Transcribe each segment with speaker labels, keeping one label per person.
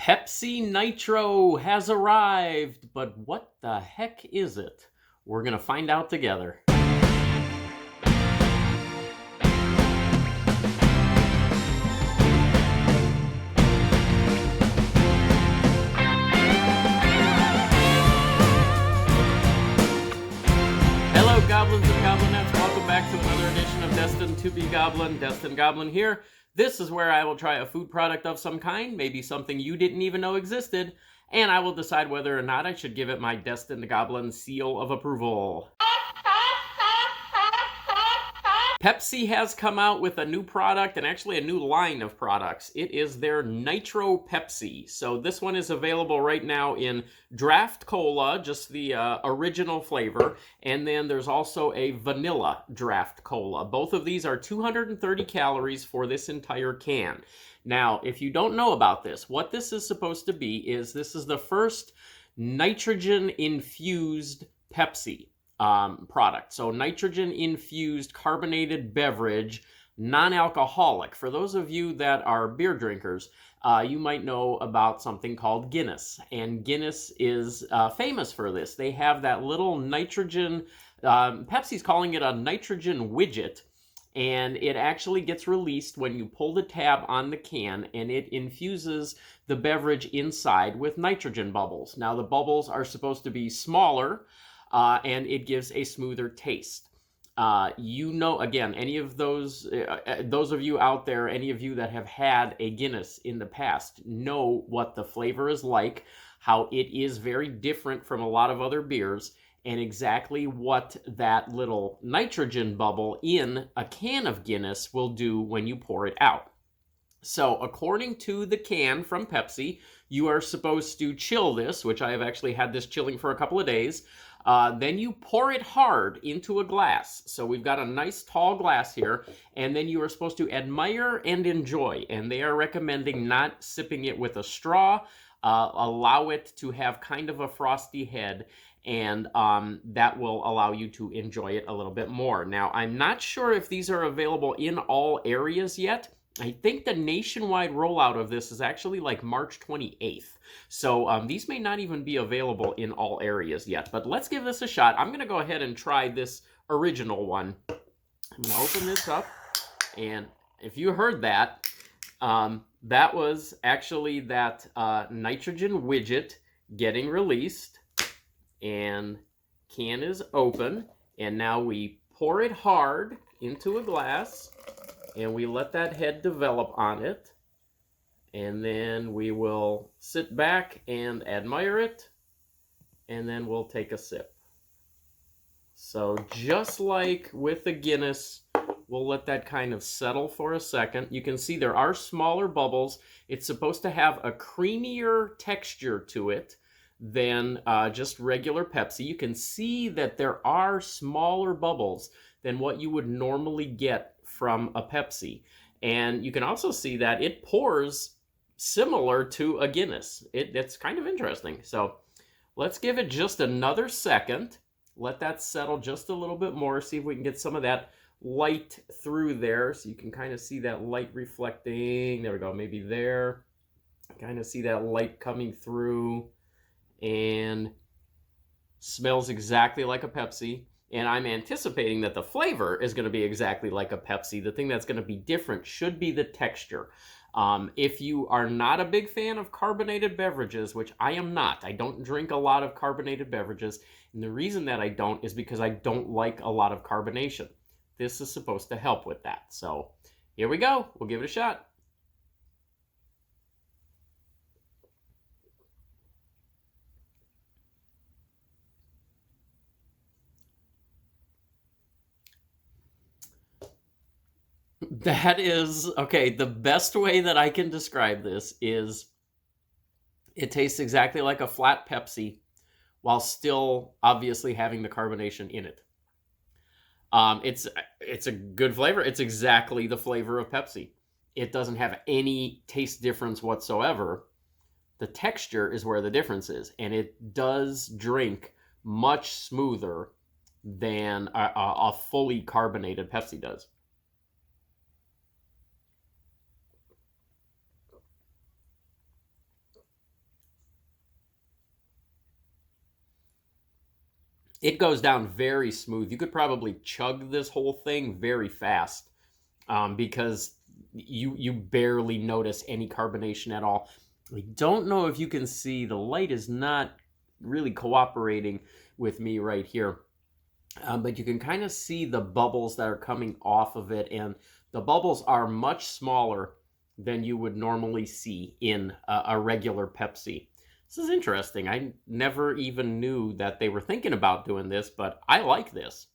Speaker 1: Pepsi Nitro has arrived, but what the heck is it? We're going to find out together. Hello, goblins and goblinettes. Welcome back to another edition of Destined to be Goblin. Destined Goblin here. This is where I will try a food product of some kind, maybe something you didn't even know existed, and I will decide whether or not I should give it my Destined Goblin seal of approval. Pepsi has come out with a new product, and actually a new line of products. It is their Nitro Pepsi. So this one is available right now in draft cola, just the original flavor, and then there's also a vanilla draft cola. Both of these are 230 calories for this entire can. Now, if you don't know about this, what this is supposed to be is this is the first nitrogen-infused Pepsi product. So nitrogen-infused carbonated beverage, non-alcoholic. For those of you that are beer drinkers, you might know about something called Guinness. And Guinness is famous for this. They have that little nitrogen, Pepsi's calling it a nitrogen widget, and it actually gets released when you pull the tab on the can, and it infuses the beverage inside with nitrogen bubbles. Now, the bubbles are supposed to be smaller, and it gives a smoother taste. You know, again, any of those of you out there, any of you that have had a Guinness in the past, know what the flavor is like, how it is very different from a lot of other beers, and exactly what that little nitrogen bubble in a can of Guinness will do when you pour it out. So, according to the can from Pepsi, you are supposed to chill this, which I have actually had this chilling for a couple of days. Then you pour it hard into a glass. So we've got a nice tall glass here, and then you are supposed to admire and enjoy. And they are recommending not sipping it with a straw. Allow it to have kind of a frosty head, and that will allow you to enjoy it a little bit more. Now, I'm not sure if these are available in all areas yet. I think the nationwide rollout of this is actually like March 28th. So these may not even be available in all areas yet. But let's give this a shot. I'm going to go ahead and try this original one. I'm going to open this up. And if you heard that, that was actually that nitrogen widget getting released. And can is open. And now we pour it hard into a glass. And we let that head develop on it. And then we will sit back and admire it. And then we'll take a sip. So just like with the Guinness, we'll let that kind of settle for a second. You can see there are smaller bubbles. It's supposed to have a creamier texture to it than just regular Pepsi. You can see that there are smaller bubbles than what you would normally get from a Pepsi. And you can also see that it pours similar to a Guinness. It's kind of interesting. So let's give it just another second. Let that settle just a little bit more. See if we can get some of that light through there. So you can kind of see that light reflecting. There we go. Maybe there. Kind of see that light coming through. And smells exactly like a Pepsi. And I'm anticipating that the flavor is going to be exactly like a Pepsi. The thing that's going to be different should be the texture. If you are not a big fan of carbonated beverages, which I am not, I don't drink a lot of carbonated beverages. And the reason that I don't is because I don't like a lot of carbonation. This is supposed to help with that. So here we go. We'll give it a shot. That is, okay, the best way that I can describe this is it tastes exactly like a flat Pepsi while still obviously having the carbonation in it. It's a good flavor. It's exactly the flavor of Pepsi. It doesn't have any taste difference whatsoever. The texture is where the difference is, and it does drink much smoother than a fully carbonated Pepsi does. It goes down very smooth. You could probably chug this whole thing very fast, because you barely notice any carbonation at all. I don't know if you can see, the light is not really cooperating with me right here. But you can kind of see the bubbles that are coming off of it, and the bubbles are much smaller than you would normally see in a regular Pepsi. This is interesting. I never even knew that they were thinking about doing this, but I like this.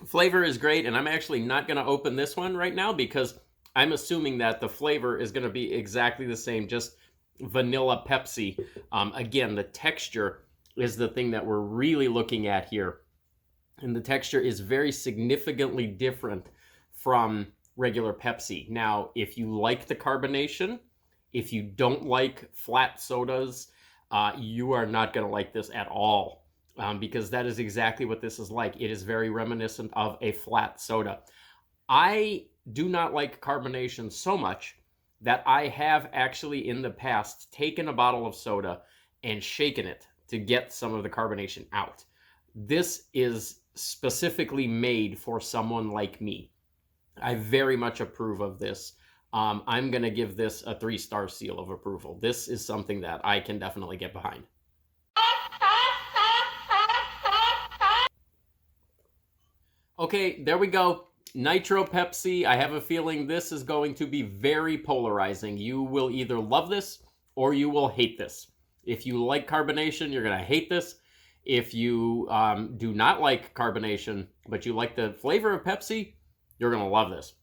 Speaker 1: Flavor is great, and I'm actually not going to open this one right now because I'm assuming that the flavor is going to be exactly the same, just vanilla Pepsi. Again, the texture is the thing that we're really looking at here. And the texture is very significantly different from regular Pepsi. Now, if you like the carbonation, if you don't like flat sodas, you are not going to like this at all, because that is exactly what this is like. It is very reminiscent of a flat soda. I do not like carbonation so much that I have actually in the past taken a bottle of soda and shaken it to get some of the carbonation out. This is specifically made for someone like me. I very much approve of this. I'm going to give this a 3-star seal of approval. This is something that I can definitely get behind. Okay, there we go. Nitro Pepsi. I have a feeling this is going to be very polarizing. You will either love this or you will hate this. If you like carbonation, you're going to hate this. If you do not like carbonation, but you like the flavor of Pepsi, you're going to love this.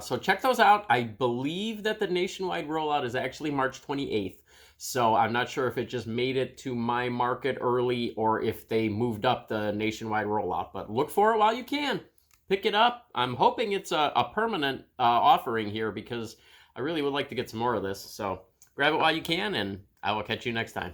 Speaker 1: So check those out. I believe that the nationwide rollout is actually March 28th. So I'm not sure if it just made it to my market early or if they moved up the nationwide rollout. But look for it while you can. Pick it up. I'm hoping it's a permanent offering here because I really would like to get some more of this. So grab it while you can, and I will catch you next time.